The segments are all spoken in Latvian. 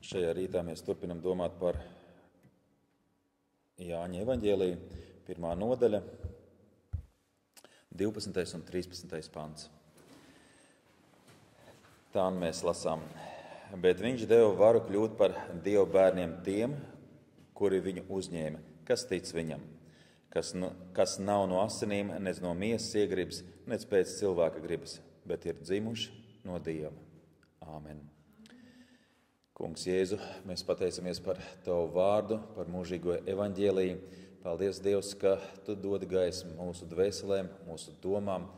Šajā rītā mēs turpinam domāt par Jāņa evaņģēliju, 1. nodaļa, 12. un 13. pants. Tā mēs lasām. Bet viņš deva varu kļūt par Dieva bērniem tiem, kuri viņu uzņēma, kas tic viņam, kas nav no asinīm, nec no miesas iegribas, nec pēc cilvēka gribas, bet ir dzimuši no Dieva. Āmen. Kungs Jēzu, mēs pateicamies par Tavu vārdu, par mūžīgo evaņģēliju. Paldies, Dievs, ka Tu dod gaismu mūsu dvēselēm, mūsu domām.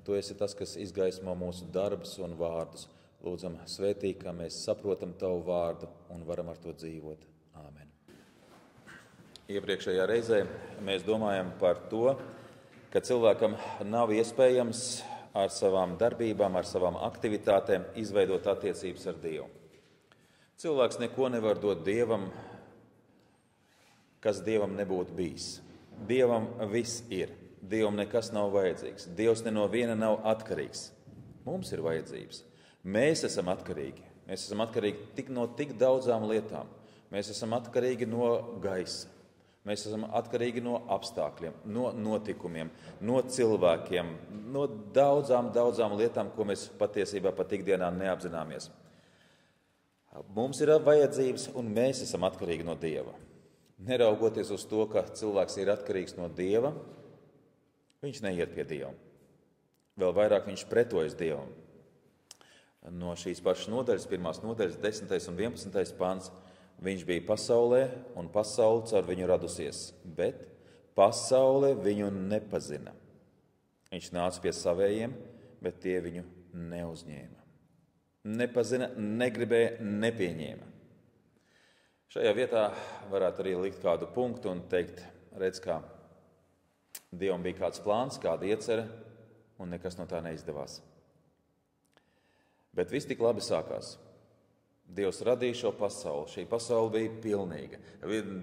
Tu esi tas, kas izgaismo mūsu darbus un vārdus. Lūdzam, svētī, ka mēs saprotam Tavu vārdu un varam ar to dzīvot. Āmen. Iepriekšējā reizē mēs domājam par to, ka cilvēkam nav iespējams ar savām darbībām, ar savām aktivitātēm izveidot attiecības ar Dievu. Cilvēks neko nevar dot Dievam, kas Dievam nebūtu bijis. Dievam viss ir. Dievam nekas nav vajadzīgs. Dievs ne no viena nav atkarīgs. Mums ir vajadzības. Mēs esam atkarīgi. Mēs esam atkarīgi no tik daudzām lietām. Mēs esam atkarīgi no gaisa. Mēs esam atkarīgi no apstākļiem, no notikumiem, no cilvēkiem, no daudzām lietām, ko mēs patiesībā pat ikdienā neapzināmies. Mums ir vajadzības, un mēs esam atkarīgi no Dieva. Neraugoties uz to, ka cilvēks ir atkarīgs no Dieva, viņš neiet pie Dieva. Vēl vairāk viņš pretojas Dievam. No šīs pašas nodaļas, 1. nodaļas, 10. un 11. pants, viņš bija pasaulē, un pasaule caur viņu radusies, bet pasaule viņu nepazina. Viņš nāca pie savējiem, bet tie viņu neuzņēma. Nepazina, negribēja, nepieņēma. Šajā vietā varētu arī likt kādu punktu un teikt, redz, kā Dievam bija kāds plāns, kāda iecerē, un nekas no tā neizdevās. Bet viss tik labi sākās. Dievs radīja šo pasauli, šī pasaule bija pilnīga.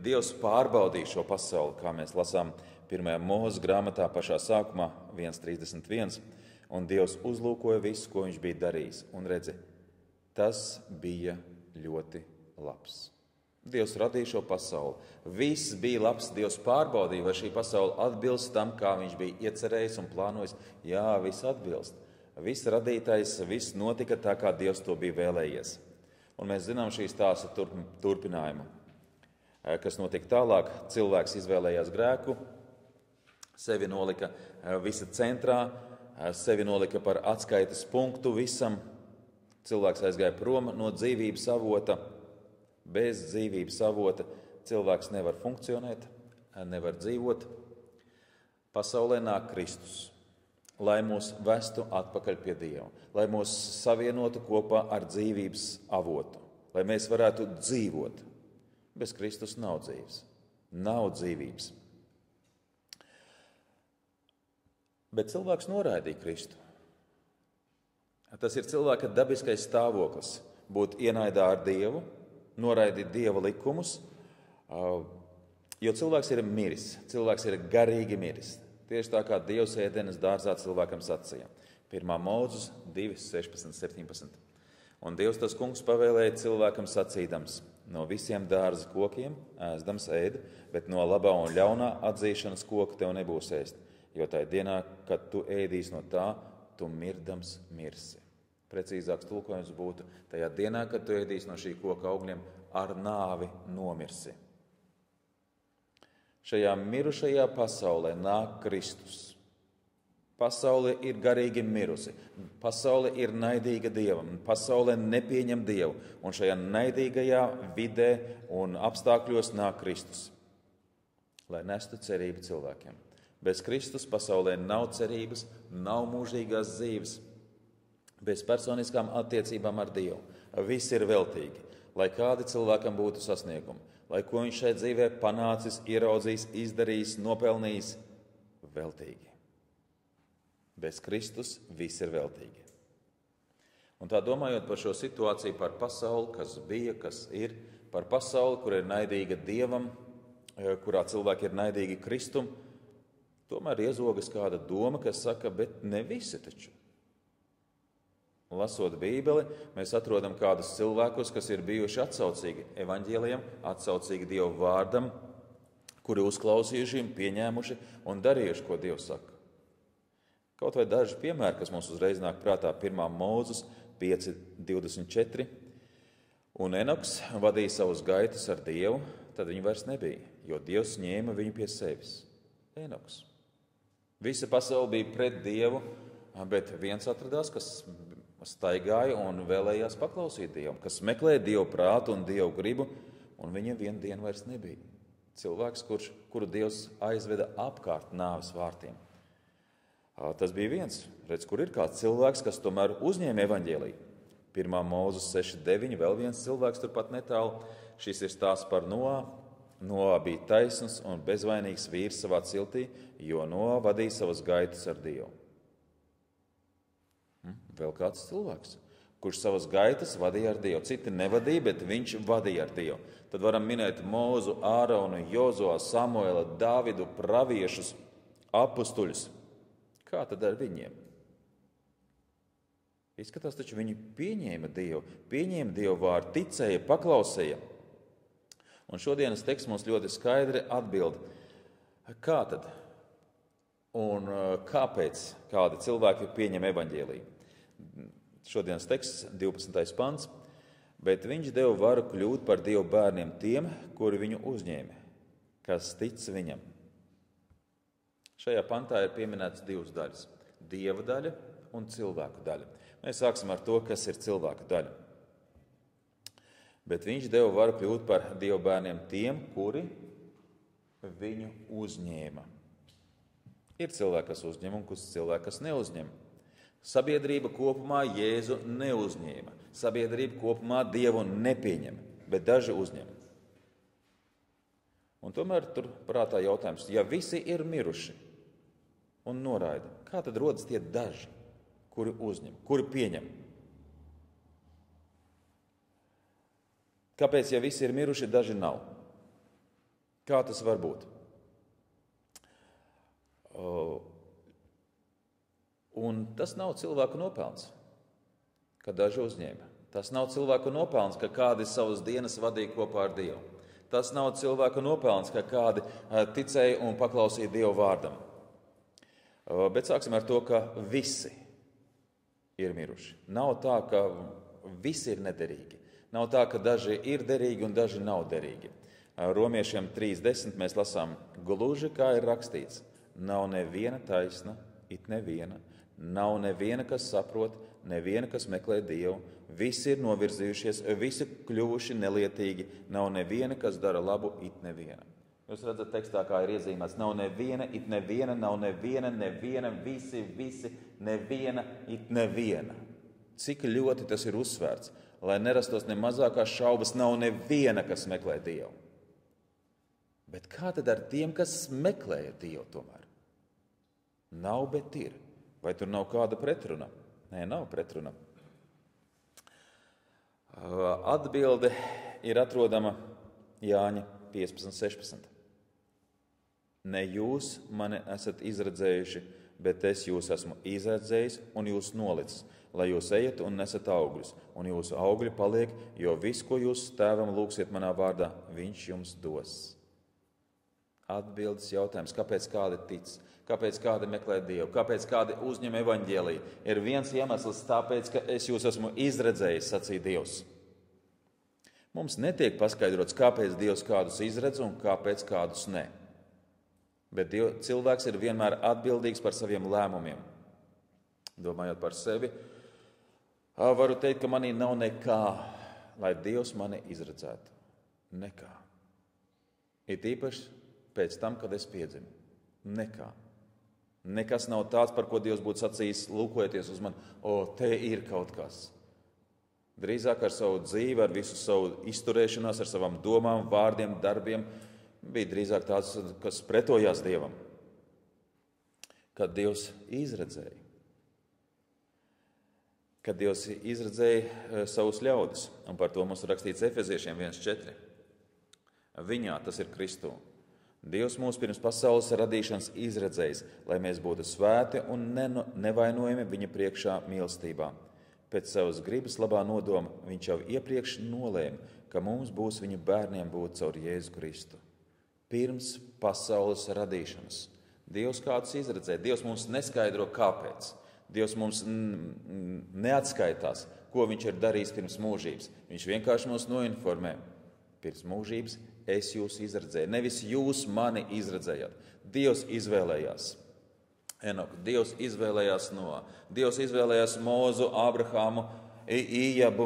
Dievs pārbaudīja šo pasauli, kā mēs lasām 1. Mūzes grāmatā pašā sākumā, 1.31, un Dievs uzlūkoja visu, ko viņš bija darījis, un redzi, tas bija ļoti labs. Dievs radīja šo pasauli. Viss bija labs. Dievs pārbaudīja, vai šī pasaule atbilst tam, kā viņš bija iecerējis un plānojis. Jā, viss atbilst. Viss radītais, viss notika tā, kā Dievs to bija vēlējies. Un mēs zinām šī stāsta turpinājumu. Kas notika tālāk? Cilvēks izvēlējās grēku, sevi nolika visa centrā, sevi nolika par atskaites punktu visam. Cilvēks aizgāja prom no dzīvības avota. Bez dzīvības avota cilvēks nevar funkcionēt, nevar dzīvot. Pasaulē nāk Kristus, lai mūs vestu atpakaļ pie Dieva, lai mūs savienotu kopā ar dzīvības avotu, lai mēs varētu dzīvot. Bez Kristus nav dzīves, nav dzīvības. Bet cilvēks noraidīja Kristu. Tas ir cilvēka dabiskais stāvoklis – būt ienaidā ar Dievu, noraidīt Dieva likumus, jo cilvēks ir miris, cilvēks ir garīgi miris. Tieši tā kā Dievs ēdenes dārzā cilvēkam sacīja. 1. Mūzes 2, 16, 17. Un Dievs tas kungs pavēlēja cilvēkam sacīdams, no visiem dārza kokiem ēzdams ēd, bet no labā un ļaunā atzīšanas koka tev nebūs ēst, jo tajā dienā, kad tu ēdīsi no tā, tu mirdams mirsi. Precīzāks tulkojums būtu, tajā dienā, kad tu ēdīsi no šī koka augļiem, ar nāvi nomirsi. Šajā mirušajā pasaulē nāk Kristus. Pasaule ir garīgi mirusi. Pasaule ir naidīga Dievam. Pasaule nepieņem Dievu. Un šajā naidīgajā vidē un apstākļos nāk Kristus, lai nestu cerību cilvēkiem. Bez Kristus pasaulē nav cerības, nav mūžīgās dzīves. Bez personiskām attiecībām ar Dievu. Viss ir veltīgi, lai kādi cilvēkam būtu sasniegumi, lai ko viņš šai dzīvē panācis, ieraudzījis, izdarījis, nopelnījis, veltīgi. Bez Kristus viss ir veltīgi. Un tā domājot par šo situāciju, par pasauli, kas bija, kas ir, par pasauli, kur ir naidīga Dievam, kurā cilvēki ir naidīgi Kristum, tomēr iezogas kāda doma, kas saka, bet ne visi taču. Lasot Bībeli, mēs atrodam kādus cilvēkus, kas ir bijuši atsaucīgi evaņģēlijam, atsaucīgi Dieva vārdam, kuri uzklausījuši, pieņēmuši un darījuši, ko Dievs saka. Kaut vai daži piemēri, kas mums uzreiz nāk prātā, 1. Mūzes 5:24. Un Enoks vadīja savus gaitas ar Dievu, tad viņu vairs nebija, jo Dievs ņēma viņu pie sevis. Enoks. Visa pasaule bija pret Dievu, bet viens atradās, kas staigāja un vēlējās paklausīt Dievu, kas meklēja Dievu prātu un Dievu gribu, un viņam vienu dienu vairs nebija. Cilvēks, kuru Dievs aizveda apkārt nāves vārtiem. Tas bija viens. Redz, kur ir kāds cilvēks, kas tomēr uzņēma evaņģēliju. 1. Mūzes 6:9, vēl viens cilvēks turpat netālu. Šis ir stāsts par Noā. Noā bija taisns un bezvainīgs vīrs savā ciltī, jo Noā vadīja savas gaitas ar Dievu. Vēl kāds cilvēks, kurš savas gaitas vadīja ar Dievu. Citi nevadīja, bet viņš vadīja ar Dievu. Tad varam minēt Mūzu, Āronu, Jozuā, Samuela, Dāvidu, praviešus, apustuļus. Kā tad ar viņiem? Izskatās, taču viņi pieņēma Dievu vārdu, ticēja, paklausēja. Un šodienas teksts mums ļoti skaidri atbild, kā tad un kāpēc kādi cilvēki pieņem evaņģēliju. Šodienas teksts, 12. pants, bet viņš deva varu kļūt par Dievu bērniem tiem, kuri viņu uzņēma, kas tic viņam. Šajā pantā ir pieminētas divas daļas – Dieva daļa un cilvēku daļa. Mēs sāksim ar to, kas ir cilvēka daļa. Bet viņš deva varu kļūt par Dieva bērniem tiem, kuri viņu uzņēma. Ir cilvēki, kas uzņem un cilvēki, kas neuzņem. Sabiedrība kopumā Jēzu neuzņēma. Sabiedrība kopumā Dievu nepieņem, bet daži uzņem. Un tomēr tur prātā jautājums, ja visi ir miruši un noraida, kā tad rodas tie daži, kuri uzņem, kuri pieņem? Kāpēc, ja visi ir miruši, daži nav? Kā tas var būt? Un tas nav cilvēku nopelns, ka daži uzņēma. Tas nav cilvēku nopelns, ka kādi savas dienas vadīja kopā ar Dievu. Tas nav cilvēku nopelns, ka kādi ticēja un paklausīja Dievu vārdam. Bet sāksim ar to, ka visi ir miruši. Nav tā, ka visi ir nederīgi. Nav tā, ka daži ir derīgi un daži nav derīgi. Romiešiem 3:10 mēs lasām, gluži kā ir rakstīts, nav neviena taisna, it neviena, nav neviena, kas saprot, neviena, kas meklē Dievu, visi ir novirzījušies, visi kļuvuši nelietīgi, nav neviena, kas dara labu, it neviena. Jūs redzat tekstā, kā ir iezīmēts, nav neviena, it neviena, nav neviena, visi, neviena, it neviena. Cik ļoti tas ir uzsvērts, lai nerastos ne mazākās šaubas, nav neviena, kas meklē Dievu. Bet kā tad ar tiem, kas meklē Dievu tomēr? Nav, bet ir. Vai tur nav kāda pretruna? Nē, nav pretruna. Atbilde ir atrodama Jāņa 15:16. Ne jūs mani esat izredzējuši, bet es jūs esmu izredzējis un jūs nolicis, lai jūs ejat un nesat augļus, un jūsu augļi paliek, jo viss, ko jūs tēvam lūgsiet manā vārdā, viņš jums dos. Atbildes jautājums, kāpēc kādi tic, kāpēc kādi meklē Dievu, kāpēc kādi uzņem evaņģēliju, ir viens iemesls, tāpēc, ka es jūs esmu izredzējis, sacīja Dievs. Mums netiek paskaidrots, kāpēc Dievs kādus izredz un kāpēc kādus ne. Bet cilvēks ir vienmēr atbildīgs par saviem lēmumiem. Domājot par sevi, varu teikt, ka manī nav nekā, lai Dievs mani izredzētu. Nekā. It īpaši pēc tam, kad es piedzimu. Nekā. Nekas nav tāds, par ko Dievs būtu sacījis, lūkojoties uz mani, te ir kaut kas. Drīzāk ar savu dzīvi, ar visu savu izturēšanās, ar savām domām, vārdiem, darbiem, bija drīzāk tāds, kas pretojās Dievam. Kad Dievs izredzēja. Kad Dievs izredzēja savus ļaudis, un par to mums rakstīts Efeziešiem 1:4. Viņā, tas ir Kristū. Dievs mūs pirms pasaules radīšanas izredzējis, lai mēs būtu svēti un nevainojami viņa priekšā mīlestībā. Pēc savas gribas labā nodoma viņš jau iepriekš nolēma, ka mums būs viņu bērniem būt caur Jēzu Kristu. Pirms pasaules radīšanas. Dievs kādus izredzēja. Dievs mums neskaidro, kāpēc. Dievs mums neatskaitās, ko viņš ir darījis pirms mūžības. Viņš vienkārši mūs noinformē. Pirms mūžības es jūs izredzēju. Nevis jūs mani izredzējāt. Dievs izvēlējās Enoku, Dievs izvēlējās Noā, Dievs izvēlējās Mūzu, Abrahāmu, Ījabu,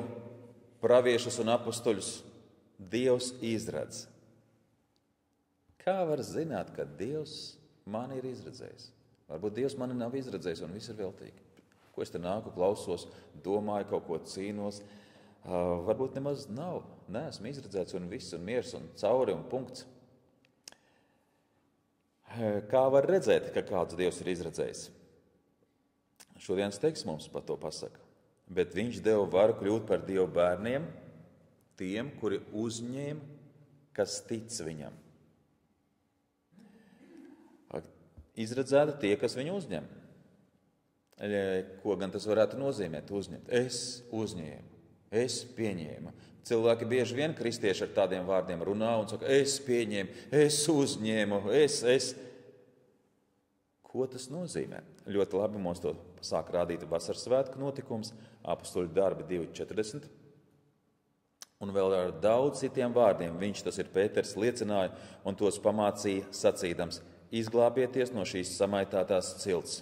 praviešus un apustuļus. Dievs izredz. Kā var zināt, ka Dievs mani ir izredzējis? Varbūt Dievs mani nav izredzējis un viss ir veltīgi. Ko es te nāku, klausos, domāju, kaut ko cīnos. Varbūt nemaz nav. Neesmu izredzēts un viss un miers un cauri un punkts. Kā var redzēt, ka kāds Dievs ir izredzējis? Šodienas teksts mums par to pasaka. Bet viņš deva varu kļūt par Dieva bērniem tiem, kuri uzņēma, kas tic viņam. Izredzēti tie, kas viņu uzņem. Ko gan tas varētu nozīmēt? Uzņemt. Es uzņēmu, es pieņēmu. Cilvēki bieži vien kristieši ar tādiem vārdiem runā un saka, es pieņēmu, es uzņēmu, es. Ko tas nozīmē? Ļoti labi mums to sāk rādīt vasaras svētku notikums, Apostoļu darbi 2.40. Un vēl ar daudz citiem vārdiem viņš, tas ir Pēters, liecināja un tos pamācīja sacīdams, izglābieties no šīs samaitātās cilts.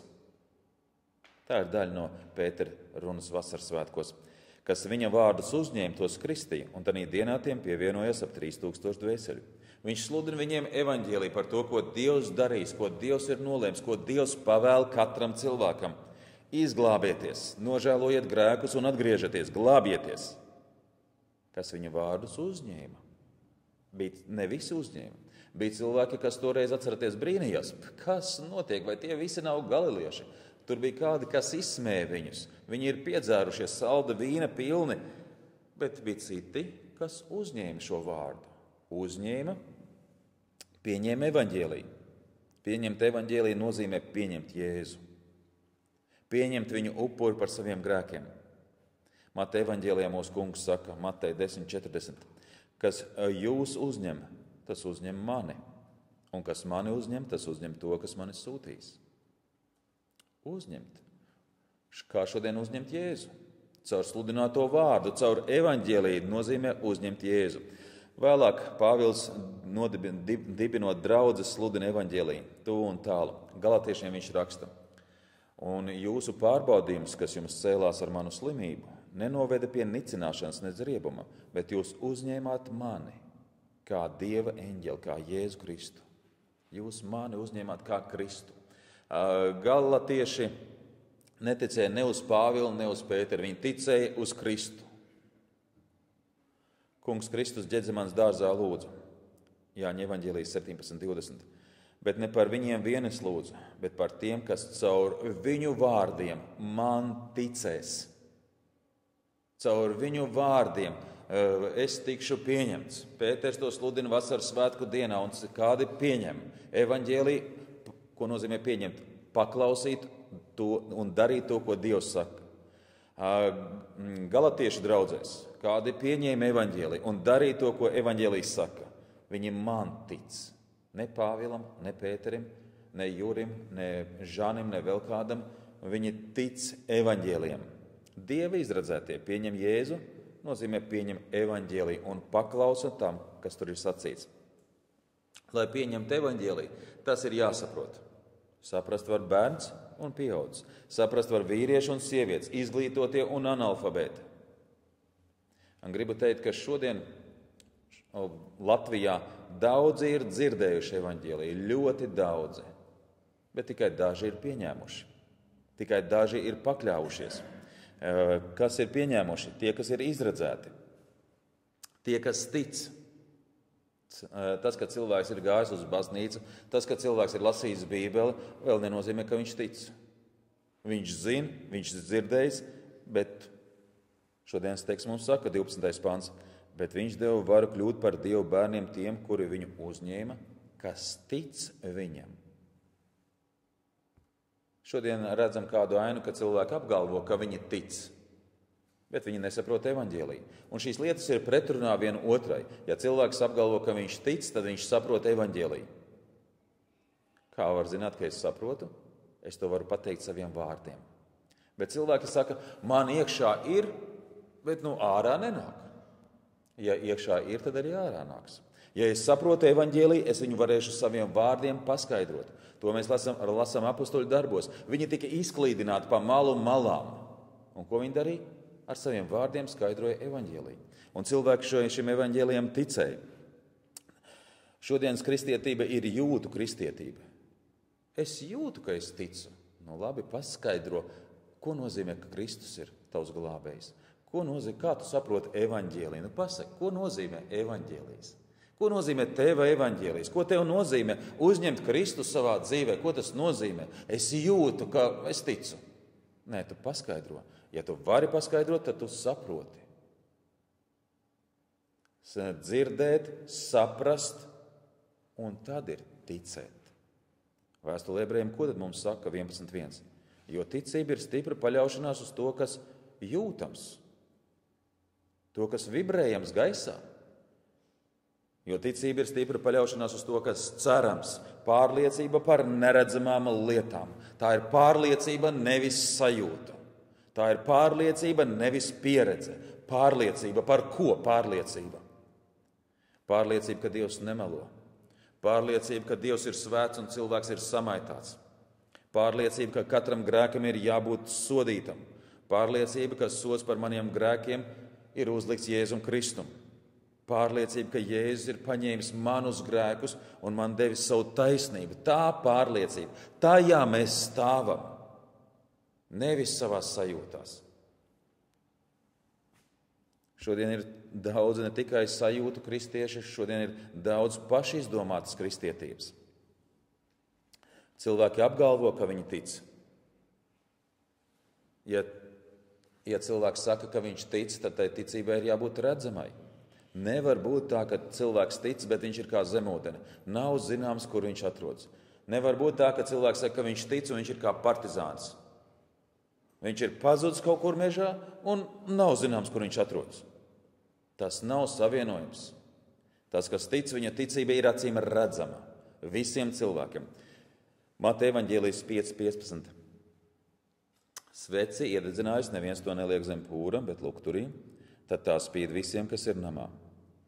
Tā ir daļa no Pētera runas vasaras svētkos, kas viņa vārdus uzņēma, tos kristīja, un tanī dienā tiem pievienojas ap 3000 dvēseļu. Viņš sludina viņiem evaņģēliju par to, ko Dievs darīs, ko Dievs ir nolēms, ko Dievs pavēl katram cilvēkam. Izglābieties, nožēlojiet grēkus un atgriežaties, glābieties. Kas viņa vārdus uzņēma? Ne visi uzņēma. Bija cilvēki, kas toreiz, atceraties, brīnījās. Kas notiek, vai tie visi nav galilieši? Tur bija kādi, kas izsmēja viņus. Viņi ir piedzērušies salda vīna pilni, bet bija citi, kas uzņēma šo vārdu. Uzņēma, pieņēma evaņģēliju. Pieņemt evaņģēliju nozīmē pieņemt Jēzu. Pieņemt viņu upuri par saviem grēkiem. Mateja evaņģēlijā mūsu kungs saka, Mateja 10.40, kas jūs uzņem, tas uzņem mani. Un kas mani uzņem, tas uzņem to, kas mani sūtīs. Uzņemt. Kā šodien uzņemt Jēzu? Caur sludināto vārdu, caur evaņģēliju nozīmē uzņemt Jēzu. Vēlāk Pāvils dibinot draudzes sludina evaņģēliju, tuvu un tālu. Galatiešiem viņš raksta. Un jūsu pārbaudījums, kas jums cēlās ar manu slimību, nenoveda pie nicināšanas nec riebuma, bet jūs uzņēmāt mani kā Dieva eņģeli, kā Jēzu Kristu. Jūs mani uzņēmāt kā Kristu. Galatieši neticēja ne uz Pāvilu, ne uz Pēteru, viņi ticēja uz Kristu. Kungs Kristus Ģedzemanas dārzā lūdzu, Jāņa evaņģēlijas 17.20, bet ne par viņiem vien es lūdzu, bet par tiem, kas caur viņu vārdiem man ticēs. Caur viņu vārdiem es tikšu pieņemts. Pēters to sludina vasaras svētku dienā, un kādi pieņem evaņģēliju, ko nozīmē pieņemt, paklausīt to un darīt to, ko Dievs saka. Galatiešu draudzēs, kādi pieņēma evaņģēliju un darīja to, ko evaņģēlijs saka. Viņi man tic. Ne Pāvilam, ne Pēterim, ne Jurim, ne Žanim, ne vēl kādam. Viņi tic evaņģēlijam. Dieva izredzētie pieņem Jēzu, nozīmē pieņem evaņģēliju un paklausa tam, kas tur ir sacīts. Lai pieņemtu evaņģēliju, tas ir jāsaprot. Saprast var bērns un pieaudzis. Saprast var vīrieši un sievietes, izglītotie un analfabēti. Un gribu teikt, ka šodien Latvijā daudzi ir dzirdējuši evaņģēliju, ļoti daudzi, bet tikai daži ir pieņēmuši. Tikai daži ir pakļāvušies. Kas ir pieņēmuši? Tie, kas ir izredzēti. Tie, kas tic. Tas, ka cilvēks ir gājis uz baznīcu, tas, ka cilvēks ir lasījis Bībeli, vēl nenozīmē, ka viņš tic. Viņš zina, viņš ir dzirdējis, bet šodienas teksts mums saka, 12. pants, bet viņš deva varu kļūt par Dievu bērniem tiem, kuri viņu uzņēma, kas tic viņam. Šodien redzam kādu ainu, ka cilvēki apgalvo, ka viņi tic. bet viņi nesaprot evaņģēliju. Un šīs lietas ir pretrunā viena otrai. Ja cilvēks apgalvo, ka viņš tic, tad viņš saprot evaņģēliju. Kā var zināt, ka es saprotu? Es to varu pateikt saviem vārdiem. Bet cilvēki saka, man iekšā ir, bet ārā nenāk. Ja iekšā ir, tad arī ārā nāks. Ja es saprotu evaņģēliju, es viņu varēšu saviem vārdiem paskaidrot. To mēs lasām apostoļu darbos. Viņi tika izklīdināti pa malu malām. Un ko viņi darīja? Ar saviem vārdiem skaidroja evaņģēliju. Un cilvēki šim evaņģēlijam ticēja. Šodienas kristietība ir jūtu kristietība. Es jūtu, ka es ticu. Labi, paskaidro, ko nozīmē, ka Kristus ir tavs glābējs. Ko nozīmē, kā tu saproti evaņģēliju? Pasaki, ko nozīmē evaņģēlijs? Ko nozīmē teva evaņģēlijs? Ko tev nozīmē uzņemt Kristu savā dzīvē? Ko tas nozīmē? Es jūtu, ka es ticu. Nē, tu paskaidro. Ja tu vari paskaidrot, tad tu saproti. Dzirdēt, saprast, un tad ir ticēt. Vēstule Ebrejiem, ko tad mums saka 11.1? Jo ticība ir stipra paļaušanās uz to, kas jūtams, to, kas vibrējams gaisā. Jo ticība ir stipra paļaušanās uz to, kas cerams, pārliecība par neredzamām lietām. Tā ir pārliecība, nevis sajūta. Tā ir pārliecība, nevis pieredze. Pārliecība par ko pārliecība? Pārliecība, ka Dievs nemelo. Pārliecība, ka Dievs ir svēts un cilvēks ir samaitāts. Pārliecība, ka katram grēkam ir jābūt sodītam. Pārliecība, ka sods par maniem grēkiem ir uzlikts Jēzum Kristum. Pārliecība, ka Jēzus ir paņēmis manus grēkus un man devis savu taisnību. Tā pārliecība. Tajā mēs stāvam. Nevis savās sajūtās. Šodien ir daudz ne tikai sajūtu kristieši, šodien ir daudz pašizdomātas kristietības. Cilvēki apgalvo, ka viņi tic. Ja cilvēks saka, ka viņš tic, tad tai ticībai ir jābūt redzamai. Nevar būt tā, ka cilvēks tic, bet viņš ir kā zemūdeni. Nav zināms, kur viņš atrodas. Nevar būt tā, ka cilvēks saka, ka viņš tic un viņš ir kā partizāns. Viņš ir pazudis kaut kur mežā un nav zināms, kur viņš atrodas. Tas nav savienojums. Tas, kas tic, viņa ticība ir acīm redzama visiem cilvēkiem. Mateja evaņģēlijas 5.15. Sveci iededzinājis, neviens to neliek zem pūra, bet lukturī, tad tā spīd visiem, kas ir namā.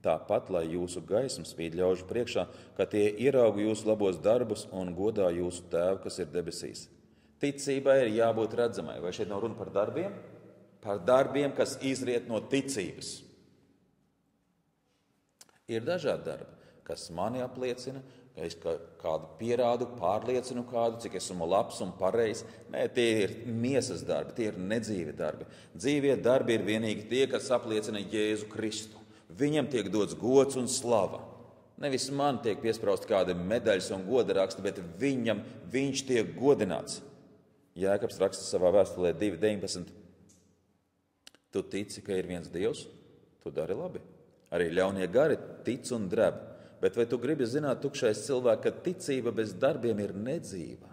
Tāpat, lai jūsu gaisma spīd ļaužu priekšā, ka tie ierauga jūsu labos darbus un godā jūsu tēvu, kas ir debesīs. Ticībai ir jābūt redzamai. Vai šeit nav runa par darbiem? Par darbiem, kas izriet no ticības. Ir dažādi darbi, kas mani apliecina, ka es kādu pierādu, pārliecinu kādu, cik esmu labs un pareizs. Nē, tie ir miesas darbi, tie ir nedzīvi darbi. Dzīvie darbi ir vienīgi tie, kas apliecina Jēzu Kristu. Viņam tiek dots gods un slava. Nevis man tiek piesprausti kādi medaļas un goda raksti, bet viņš tiek godināts. Jēkabs raksta savā vēstulē 2.19. Tu tici, ka ir viens Dievs? Tu dari labi. Arī ļaunie gari tic un dreb. Bet vai tu gribi zināt, tukšais cilvēks, ka ticība bez darbiem ir nedzīva?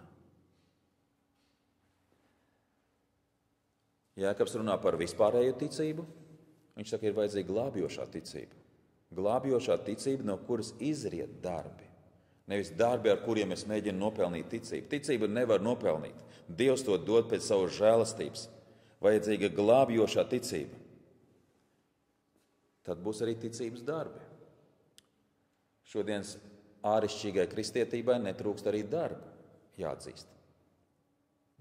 Jēkabs runā par vispārējo ticību. Viņš saka, ir vajadzīga glābjošā ticība. Glābjošā ticība, no kuras izriet darbi. Nevis darbi, ar kuriem es mēģinu nopelnīt ticību. Ticību nevar nopelnīt. Dievs to dod pēc savas žēlastības. Vajadzīga glābjošā ticība. Tad būs arī ticības darbi. Šodienas āršķirīgai kristietībai netrūkst arī darba, jāatzīst.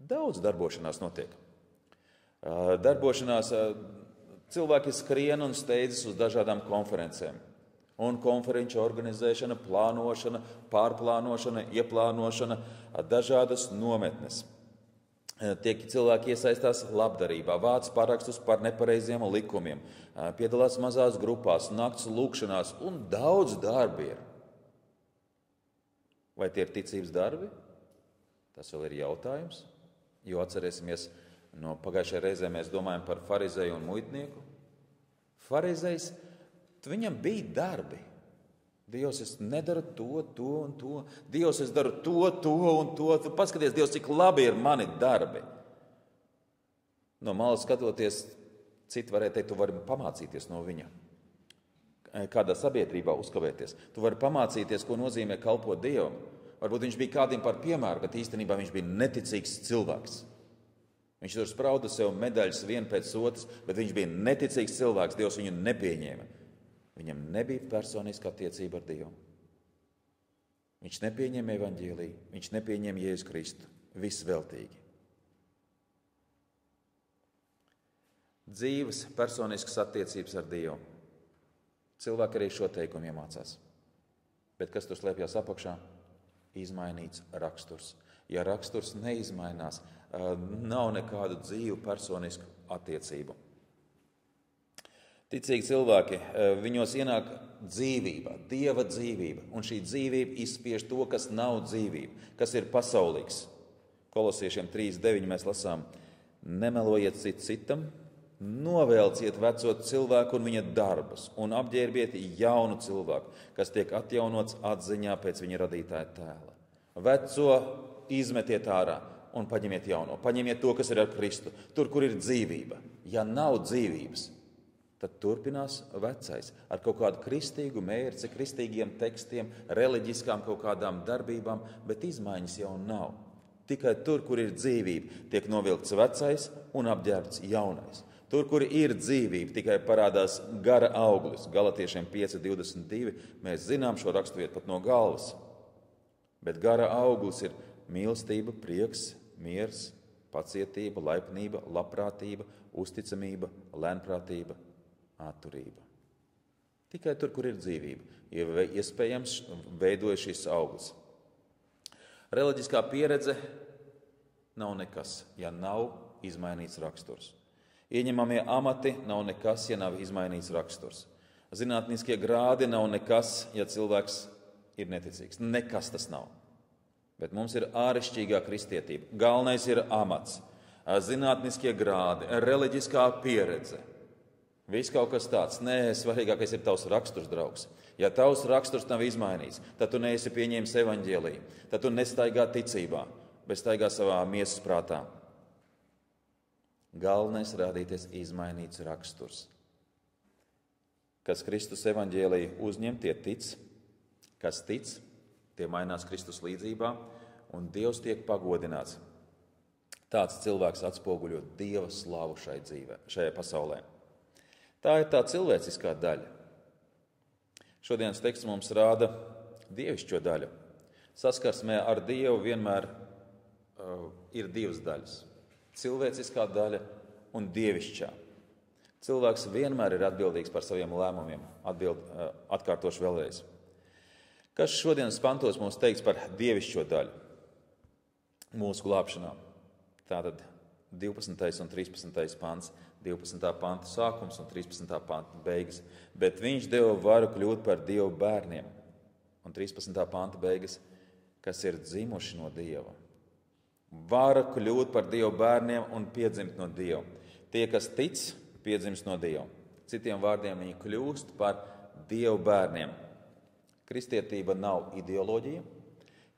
Daudz darbošanās notiek. Cilvēki skrien un steidzas uz dažādām konferencēm. Un konferenču organizēšana, plānošana, pārplānošana, ieplānošana, dažādas nometnes. Cilvēki iesaistās labdarībā, vāc parakstus par nepareiziem likumiem, piedalās mazās grupās, nakts lūkšanās un daudz darbi ir. Vai tie ir ticības darbi? Tas vēl ir jautājums, jo atcerēsimies, no pagājušajā reizē mēs domājam par farizeju un muitnieku. Farizejs, viņam bija darbi. Dievs, es nedaru to un to. Dievs, es daru to un to. Paskaties, Dievs, cik labi ir mani darbi. No malas skatoties, Citi varētu teikt, tu vari pamācīties no viņa. Kādā sabiedrībā uzkavēties. Tu vari pamācīties, ko nozīmē kalpot Dievam. Varbūt viņš bija kādiem par piemēru, bet īstenībā viņš bija neticīgs cilvēks. Viņš tur sprauda sev medaļas vienu pēc otras, bet viņš bija neticīgs cilvēks. Dievs viņu nepieņēma. Viņam nebija personiska attiecība ar Dievu. Viņš nepieņēma evaņģēliju, viņš nepieņēma Jēzu Kristu. Viss veltīgi. Dzīves personiskas attiecības ar Dievu. Cilvēki arī šo teikumu iemācās. Bet kas tur slēpjas apakšā? Izmainīts raksturs. Ja raksturs neizmainās, nav nekādu dzīvu personisku attiecību. Ticīgi cilvēki, viņos ienāk dzīvība, Dieva dzīvība, un šī dzīvība izspiež to, kas nav dzīvība, kas ir pasaulīgs. Kolosiešiem 3:9 mēs lasām: nemelojiet citam, novēlciet veco cilvēku un viņa darbus, un apģērbiet jaunu cilvēku, kas tiek atjaunots atziņā pēc viņa radītāja tēla. Veco izmetiet ārā un paņemiet jauno. Paņemiet to, kas ir ar Kristu, tur, kur ir dzīvība. Ja nav dzīvības, tad turpinās vecais ar kaut kādu kristīgu mērci, kristīgiem tekstiem, reliģiskām kaut kādām darbībām, bet izmaiņas jau nav. Tikai tur, kur ir dzīvība, tiek novilkts vecais un apģērbts jaunais. Tur, kur ir dzīvība, tikai parādās gara auglis. Galatiešiem 5:22 mēs zinām šo raksturvietu pat no galvas. Bet gara auglis ir mīlestība, prieks, miers, pacietība, laipnība, labprātība, uzticamība, lēnprātība, atturība. Tikai tur, kur ir dzīvība, ir iespējams veidojas šis auglis. Reliģiskā pieredze nav nekas, ja nav izmainīts raksturs. Ieņemamie amati nav nekas, ja nav izmainīts raksturs. Zinātniskie grādi nav nekas, ja cilvēks ir neticīgs. Nekas tas nav. Bet mums ir āršķirīgā kristietība. Galvenais ir amats, zinātniskie grādi, reliģiskā pieredze. Viss kaut kas tāds. Nē, svarīgākais ir tavs raksturs, draugs. Ja tavs raksturs nav izmainīts, tad tu neesi pieņēmis evaņģēliju. Tad tu nestaigā ticībā, bet staigā savā miesas prātā. Galvenais rādīties izmainīts raksturs. Kas Kristus evaņģēliju uzņem, tie tic. Kas tic, tie mainās Kristus līdzībā, un Dievs tiek pagodināts. Tāds cilvēks atspoguļo Dieva slavu šai dzīvē, šajā pasaulē. Tā ir tā cilvēciskā daļa. Šodienas teksts mums rāda dievišķo daļu. Saskarsmē ar Dievu vienmēr ir divas daļas. Cilvēciskā daļa un dievišķā. Cilvēks vienmēr ir atbildīgs par saviem lēmumiem. Atkārtošu vēlreiz. Kas šodienas pantos mums teiks par dievišķo daļu mūsu glābšanā? Tātad 12. un 13. pants, 12. panta sākums un 13. panta beigas. Bet viņš deva varu kļūt par Dievu bērniem. Un 13. panta beigas, kas ir dzimuši no Dieva. Vara kļūt par Dievu bērniem un piedzimt no Dieva. Tie, kas tic, piedzimst no Dieva. Citiem vārdiem, viņi kļūst par Dievu bērniem. Kristietība nav ideoloģija,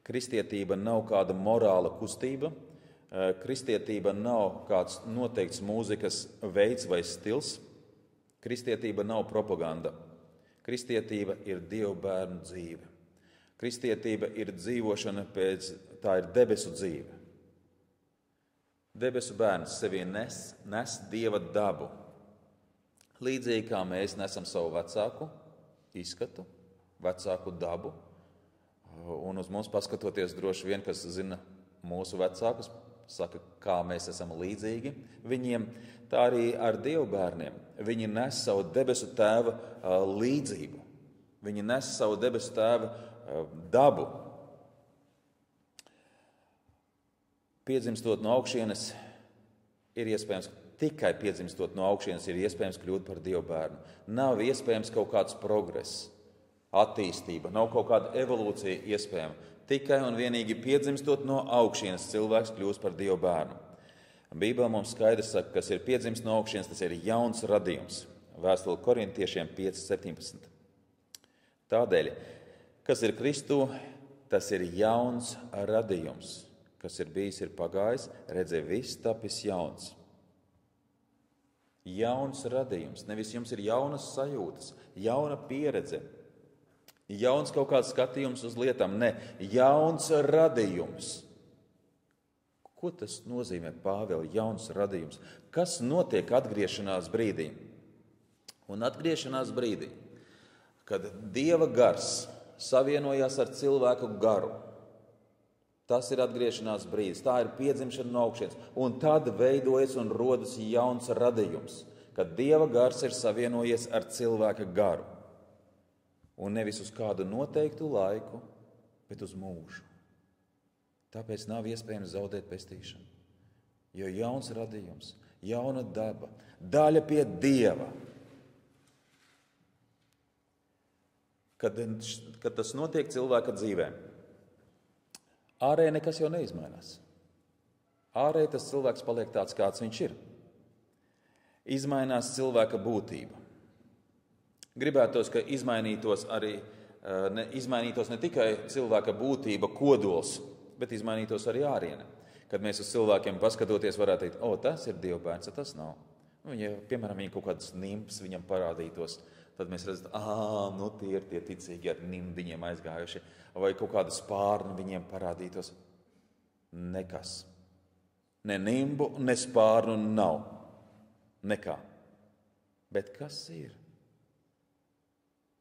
kristietība nav kāda morāla kustība, kristietība nav kāds noteikts mūzikas veids vai stils, kristietība nav propaganda. Kristietība ir Dieva bērnu dzīve. Kristietība ir dzīvošana tā ir debesu dzīve. Debesu bērns sevī nes Dieva dabu. Līdzīgi kā mēs nesam savu vecāku izskatu, vecāku dabu, un uz mums paskatoties droši vien, kas zina mūsu vecākus, saka, kā mēs esam līdzīgi viņiem, tā arī ar Dievu bērniem. Viņi nes savu debesu tēva līdzību. Viņi nes savu debesu tēva dabu. Piedzimstot no augšienes ir iespējams, tikai piedzimstot no augšienes ir iespējams kļūt par Dievu bērnu. Nav iespējams kaut kāds progress, attīstība, nav kaut kāda evolūcija iespējama. Tikai un vienīgi piedzimstot no augšienes cilvēks kļūst par Dievu bērnu. Bībelē mums skaidrs saka, kas ir piedzimst no augšienes, tas ir jauns radījums. Vēstule Korintiešiem 5:17. Tādēļ, kas ir Kristū, tas ir jauns radījums. Kas ir bijis, ir pagājis, redzē, viss tapis jauns. Jauns radījums. Nevis jums ir jaunas sajūtas, jauna pieredze, jauns kaut kāds skatījums uz lietām. Ne, jauns radījums. Ko tas nozīmē, Pāveli, jauns radījums? Kas notiek atgriešanās brīdī? Un atgriešanās brīdī, kad Dieva gars savienojās ar cilvēku garu, tas ir atgriešanās brīdis, tā ir piedzimšana no augšienes. Un tad veidojas un rodas jauns radījums, kad Dieva gars ir savienojies ar cilvēka garu. Un nevis uz kādu noteiktu laiku, bet uz mūžu. Tāpēc nav iespējams zaudēt pestīšanu. Jo jauns radījums, jauna daba, daļa pie Dieva. Kad tas notiek cilvēka dzīvē, ārēji nekas jau neizmainās. Ārēji tas cilvēks paliek tāds, kāds viņš ir. Izmainās cilvēka būtība. Gribētos, ka izmainītos ne tikai cilvēka būtība, kodols, bet izmainītos arī āriene. Kad mēs uz cilvēkiem paskatoties, varētu teikt, tas ir Dieva bērns, tas nav. Ja, piemēram, viņa kaut kādas nimps viņam parādītos, tad mēs redzam, tie ir tie ticīgi ar nimdiņiem aizgājuši, vai kaut kāda spārna viņiem parādītos. Nekas. Ne nimbu, ne spārnu nav. Nekā. Bet kas ir?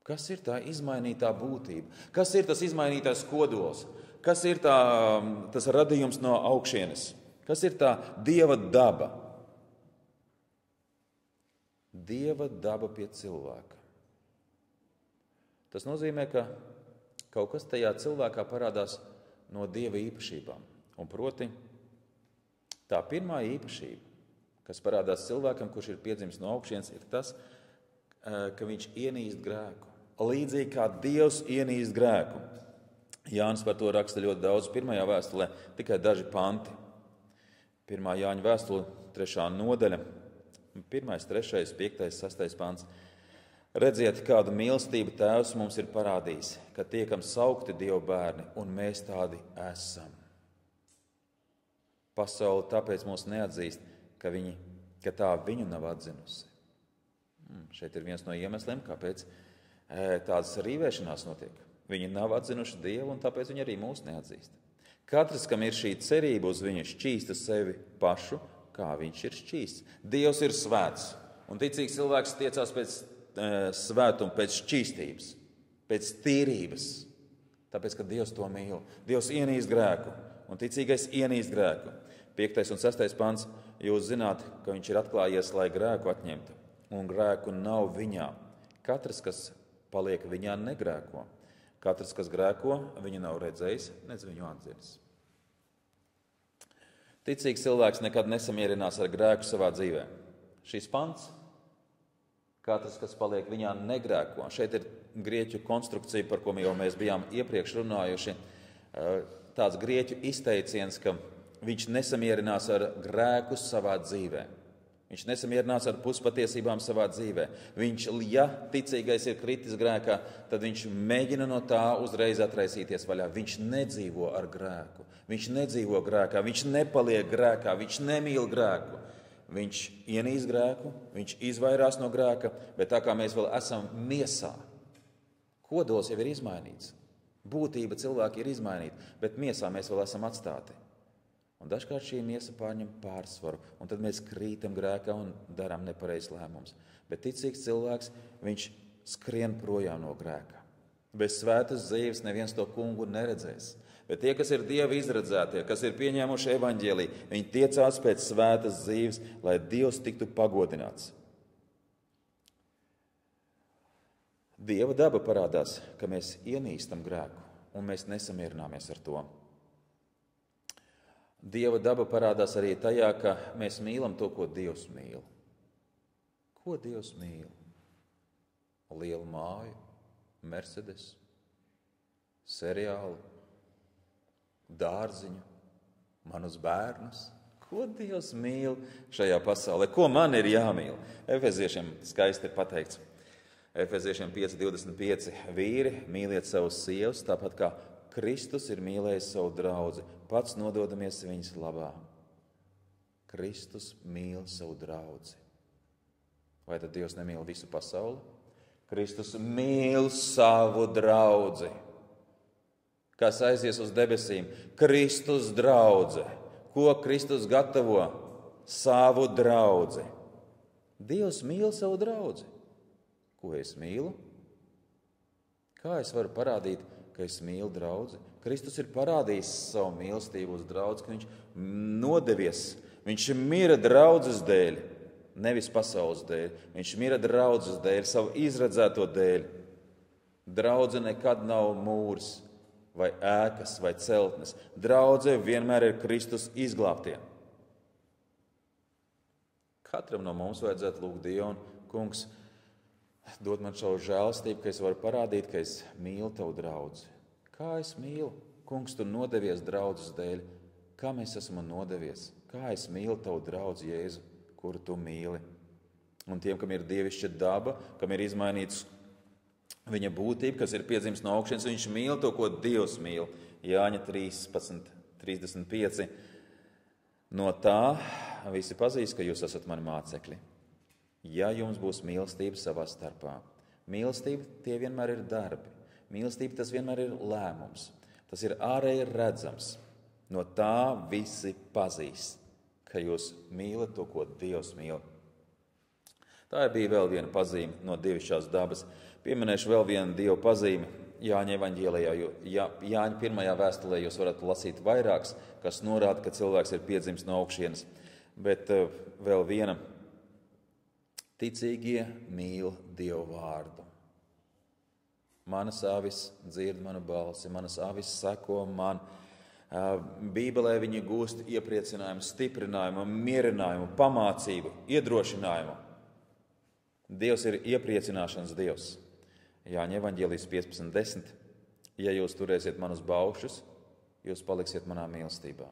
Kas ir tā izmainītā būtība? Kas ir tas izmainītais kodols? Kas ir tas radījums no augšienes? Kas ir tā Dieva daba? Dieva daba pie cilvēka. Tas nozīmē, ka kaut kas tajā cilvēkā parādās no Dieva īpašībām. Un proti, tā pirmā īpašība, kas parādās cilvēkam, kurš ir piedzimis no augšienes, ir tas, ka viņš ienīst grēku. Līdzīgi kā Dievs ienīst grēku. Jānis par to raksta ļoti daudz pirmajā vēstulē, tikai daži panti. 1. Jāņa vēstule, 3. nodaļa, 1., 3., 5., 6. pants. Redziet, kādu mīlestību Tēvs mums ir parādījis, ka tiekam saukti Dieva bērni, un mēs tādi esam. Pasaule tāpēc mūs neatzīst, ka tā viņu nav atzinusi. Šeit ir viens no iemesliem, kāpēc tādas rīvēšanās notiek. Viņi nav atzinuši Dievu, un tāpēc viņi arī mūs neatzīst. Katrs, kam ir šī cerība uz viņu, šķīsta sevi pašu, kā viņš ir šķīsts. Dievs ir svēts, un ticīgs cilvēks tiecās pēc svētuma, pēc šķīstības, pēc tīrības, tāpēc, ka Dievs to mīl. Dievs ienīst grēku, un ticīgais ienīst grēku. 5. un 6. pants, jūs zināt, ka viņš ir atklājies, lai grēku atņemtu, un grēku nav viņā. Katrs, kas paliek viņā, negrēko. Katrs, kas grēko, viņu nav redzējis, nec viņu atzinis. Ticīgs cilvēks nekad nesamierinās ar grēku savā dzīvē. Šis pants, katrs, kas paliek viņā, negrēko. Šeit ir grieķu konstrukcija, par ko jau mēs bijām iepriekš runājuši. Tāds grieķu izteiciens, ka viņš nesamierinās ar grēku savā dzīvē. Viņš nesamierinās ar puspatiesībām savā dzīvē. Viņš, ja ticīgais ir kritis grēkā, tad viņš mēģina no tā uzreiz atraisīties vaļā. Viņš nedzīvo ar grēku. Viņš nedzīvo grēkā, viņš nepaliek grēkā, viņš nemīl grēku. Viņš ienīst grēku, viņš izvairās no grēka, bet tā kā mēs vēl esam miesā, kodols jau ir izmainīts. Būtība cilvēki ir izmainīta, bet miesā mēs vēl esam atstāti. Un dažkārt šī miesa pārņem pārsvaru, un tad mēs krītam grēkā un darām nepareizs lēmums. Bet ticīgs cilvēks, viņš skrien projām no grēka. Bez svētas dzīves neviens to kungu neredzēs. Bet tie, kas ir Dieva izredzētie, kas ir pieņēmuši evaņģēliju, viņi tiecās pēc svētas dzīves, lai Dievs tiktu pagodināts. Dieva daba parādās, ka mēs ienīstam grēku, un mēs nesamierināmies ar to. Dieva daba parādās arī tajā, ka mēs mīlam to, ko Dievs mīl. Ko Dievs mīl? Lielu māju, Mercedes, seriālu, dārziņu, manus bērnus. Ko Dievs mīl šajā pasaulē? Ko man ir jāmīl? Efeziešiem skaisti ir pateikts. Efeziešiem 5:25 vīri, mīliet savus sievas, tāpat kā Kristus ir mīlējis savu draudzi, pats nododamies viņas labā. Kristus mīl savu draudzi. Vai tad Dievs nemīl visu pasauli? Kristus mīl savu draudzi, kas aizies uz debesīm. Kristus draudze. Ko Kristus gatavo? Savu draudzi. Dievs mīl savu draudzi. Ko es mīlu? Kā es varu parādīt, ka es mīlu draudzi? Kristus ir parādījis savu mīlestību uz draudzi, ka viņš nodevies. Viņš mira draudzes dēļ, nevis pasaules dēļ. Viņš mira draudzes dēļ, savu izredzēto dēļ. Draudze nekad nav mūrs vai ēkas vai celtnes. Draudze vienmēr ir Kristus izglābtie. Katram no mums vajadzētu lūgt Dievu, un Kungs, dod man šo žēlastību, ka es varu parādīt, ka es mīlu tavu draudzi. Kā es mīlu? Kungs, tu nodevies draudzes dēļ. Kā mēs esam nodevies? Kā es mīlu tavu draudzi, Jēzu, kuru tu mīli? Un tiem, kam ir dievišķa daba, kam ir izmainīts viņa būtība, kas ir piedzimis no augšas, viņš mīl to, ko Dievs mīl. Jāņa 13:35. No tā visi pazīs, ka jūs esat mani mācekļi, ja jums būs mīlestība savā starpā. Mīlestība tie vienmēr ir darbi. Mīlestība tas vienmēr ir lēmums. Tas ir ārēji redzams. No tā visi pazīs, ka jūs mīlat to, ko Dievs mīl. Tā bija vēl viena pazīme no dievišķās dabas. Pieminēšu vēl vienu Dieva pazīmi Jāņa evaņģēlijā, jo Jāņa 1. vēstulē jūs varat lasīt vairākas, kas norāda, ka cilvēks ir piedzimis no augšienes. Bet vēl viena. Ticīgie mīl Dievu vārdu. Manas avis dzird manu balsi, manas avis seko man. Bībelē viņi gūst iepriecinājumu, stiprinājumu, mierinājumu, pamācību, iedrošinājumu. Dievs ir iepriecināšanas Dievs. Jāņa evaņģēlijas 15:10. Ja jūs turēsiet manus baušus, jūs paliksiet manā mīlestībā.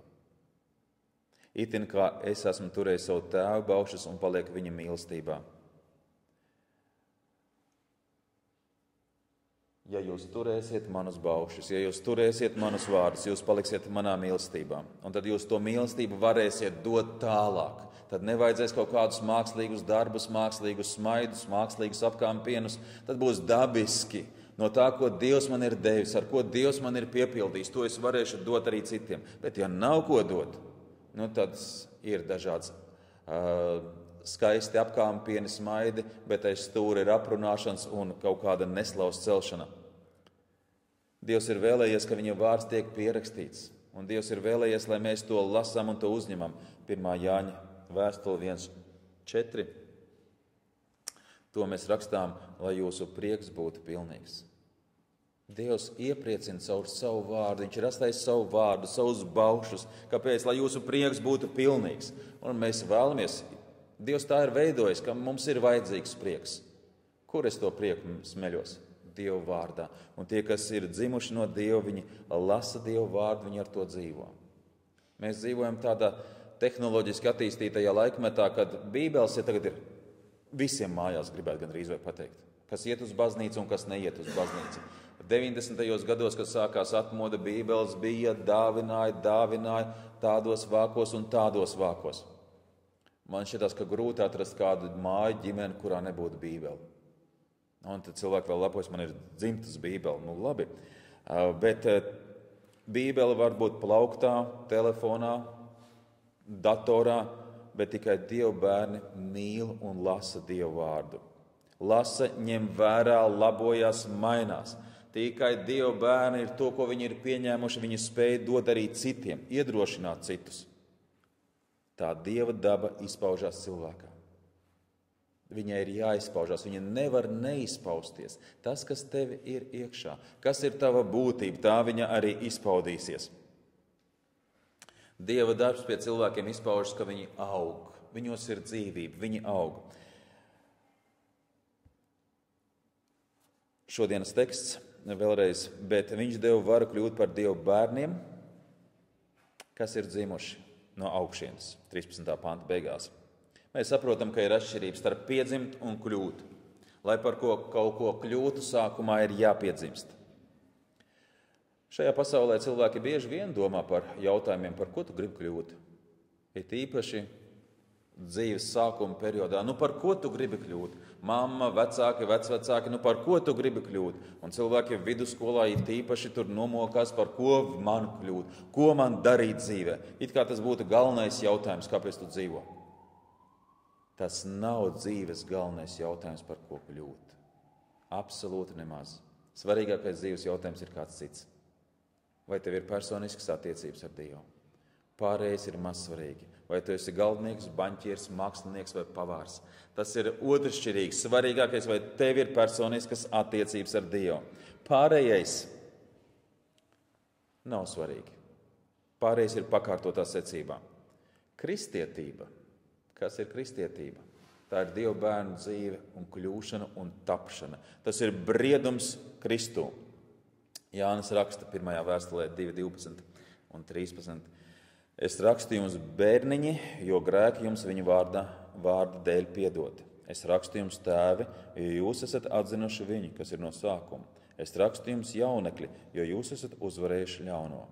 Itin kā es esmu turējis savu tēvu baušus un paliek viņa mīlestībā. Ja jūs turēsiet manus baušus, ja jūs turēsiet manus vārdus, jūs paliksiet manā mīlestībā. Un tad jūs to mīlestību varēsiet dot tālāk. Tad nevajadzēs kaut kādus mākslīgus darbus, mākslīgus smaidus, mākslīgus apkāpienus. Tad būs dabiski no tā, ko Dievs man ir devis, ar ko Dievs man ir piepildījis. To es varēšu dot arī citiem. Bet ja nav ko dot, tad ir dažāds skaisti apkāpieni, smaidi, bet aiz stūra ir aprunāšanas un kaut kāda neslavas celšana. Dievs ir vēlējies, ka viņa vārds tiek pierakstīts. Un Dievs ir vēlējies, lai mēs to lasām un to uzņemam. 1. Jāņa vēstule 1:4. To mēs rakstām, lai jūsu prieks būtu pilnīgs. Dievs iepriecina caur savu vārdu. Viņš ir atstājis savu vārdu, savus baušus. Kāpēc? Lai jūsu prieks būtu pilnīgs. Un mēs vēlamies, Dievs tā ir veidojis, ka mums ir vajadzīgs prieks. Kur es to prieku smeļos? Dieva vārdā. Un tie, kas ir dzimuši no Dieva, viņi lasa Dieva vārdu, viņi ar to dzīvo. Mēs dzīvojam tādā tehnoloģiski attīstītajā laikmetā, kad Bībeles tagad ir visiem mājās, gribētu gandrīz vai pateikt. Kas iet uz baznīcu un kas neiet uz baznīcu. 90. gados, kad sākās atmoda, Bībeles bija, dāvināja tādos vākos un tādos vākos. Man šķietās, ka grūti atrast kādu māju ģimeni, kurā nebūtu Bībele. Un tad cilvēki vēl lepojas, man ir dzimtas Bībele. Labi. Bet Bībele var būt plauktā, telefonā, datorā, bet tikai Dieva bērni mīl un lasa Dieva vārdu. Lasa, ņem vērā, labojās, mainās. Tikai Dieva bērni ir to, ko viņi ir pieņēmuši, viņi spēj dot arī citiem, iedrošināt citus. Tā Dieva daba izpaužās cilvēkā. Viņai ir jāizpaužās, viņa nevar neizpausties. Tas, kas tevi ir iekšā, kas ir tava būtība, tā viņa arī izpaudīsies. Dieva darbs pie cilvēkiem izpaužas, ka viņi aug. Viņos ir dzīvība, viņi aug. Šodienas teksts vēlreiz, bet viņš deva varu kļūt par Dieva bērniem, kas ir dzimuši no augšienes, 13. panta beigās. Mēs saprotam, ka ir atšķirības starp piedzimt un kļūt. Lai par kaut ko kļūtu, sākumā ir jāpiedzimst. Šajā pasaulē cilvēki bieži vien domā par jautājumiem, par ko tu gribi kļūt. Ir īpaši dzīves sākuma periodā. Par ko tu gribi kļūt? Mamma, vecāki, vecvecāki, par ko tu gribi kļūt? Un cilvēki vidusskolā it īpaši tur nomokās, par ko man kļūt, ko man darīt dzīvē. It kā tas būtu galvenais jautājums, kāpēc tu dzīvo. Tas nav dzīves galvenais jautājums, par ko kļūt. Absolūti nemaz. Svarīgākais dzīves jautājums ir kāds cits. Vai tev ir personiskas attiecības ar Dievu? Pārējais ir mazsvarīgi. Vai tu esi galdnieks, baņķieris, mākslinieks vai pavārs? Tas ir otršķirīgi. Svarīgākais, vai tev ir personiskas attiecības ar Dievu. Pārējais nav svarīgi. Pārējais ir pakārtotā secībā. Kristietība. Kas ir kristietība? Tā ir Dieva bērnu dzīve un kļūšana un tapšana. Tas ir briedums Kristū. Jānis raksta 1. vēstulē 2:12 un 13. Es rakstu jums, bērniņi, jo grēki jums viņa vārda dēļ piedoti. Es rakstu jums, tēvi, jo jūs esat atzinuši viņu, kas ir no sākuma. Es rakstu jums, jaunekļi, jo jūs esat uzvarējuši ļauno.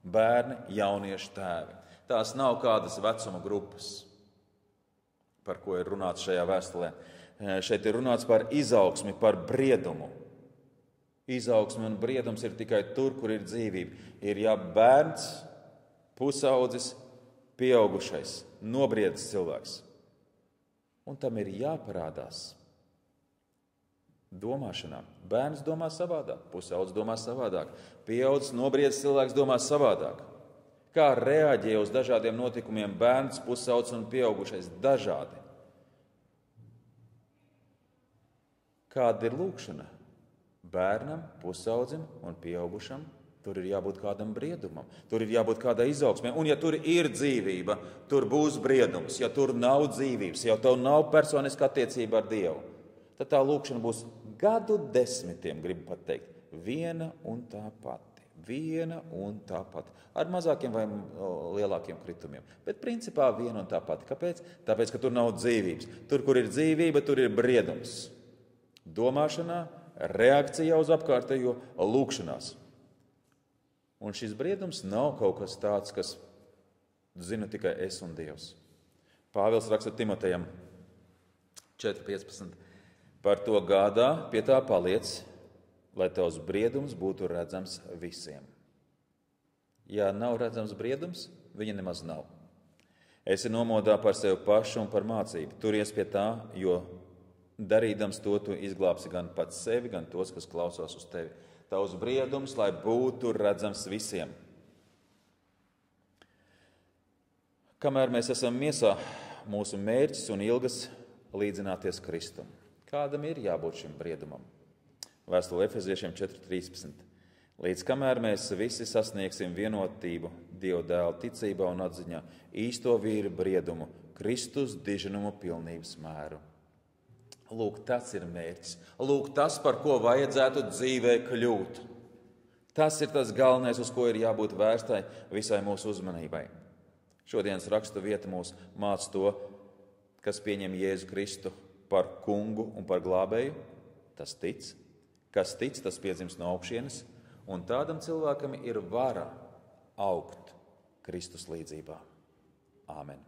Bērni, jaunieši, tēvi. Tās nav kādas vecuma grupas, par ko ir runāts šajā vēstulē. Šeit ir runāts par izaugsmi, par briedumu. Izaugsme un briedums ir tikai tur, kur ir dzīvība. Ir bērns, pusaudzis, pieaugušais, nobriedis cilvēks. Un tam ir jāparādās domāšanā. Bērns domā savādāk, pusaudzis domā savādāk, pieaudzis, nobriedis cilvēks domā savādāk. Kā reaģē uz dažādiem notikumiem bērns, pusaudzis un pieaugušais? Dažādi. Kāda ir lūkšana? Bērnam, pusaudzim un pieaugušam tur ir jābūt kādam briedumam, tur ir jābūt kādai izaugsmē. Un ja tur ir dzīvība, tur būs briedums. Ja tur nav dzīvības, ja tev nav personiska attiecība ar Dievu, tad tā lūkšana būs gadu desmitiem, gribu pat teikt, viena un tā pati. Viena un tā pati. Ar mazākiem vai lielākiem kritumiem. Bet principā viena un tā pati. Kāpēc? Tāpēc, ka tur nav dzīvības. Tur, kur ir dzīvība, tur ir briedums. Domāšanā, reakcijā uz apkārtējo, lūkšanās. Un šis briedums nav kaut kas tāds, kas zinu tikai es un Dievs. Pāvils raksta Timotejam 4.15. Par to gādā, pie tā paliec, lai tavs briedums būtu redzams visiem. Ja nav redzams briedums, viņa nemaz nav. Esi nomodā par sevi pašu un par mācību. Turies pie tā, jo darīdams to, tu izglābsi gan pats sevi, gan tos, kas klausās uz tevi. Tavs briedums, lai būtu redzams visiem. Kamēr mēs esam miesā, mūsu mērķis un ilgas līdzināties Kristum. Kādam ir jābūt šim briedumam? Vēstule Efeziešiem 4.13. Līdz kamēr mēs visi sasniegsim vienotību Dieva dēla ticībā un atziņā, īsto vīru briedumu, Kristus diženumu pilnības mēru. Lūk, tas ir mērķis. Lūk, tas, par ko vajadzētu dzīvē kļūt. Tas ir tas galvenais, uz ko ir jābūt vērstai visai mūsu uzmanībai. Šodienas rakstu vieta mūs māca to, kas pieņem Jēzu Kristu par kungu un par glābēju. Tas tic. Kas tic, tas piedzimst no augšienes. Un tādam cilvēkam ir vara augt Kristus līdzībā. Āmen.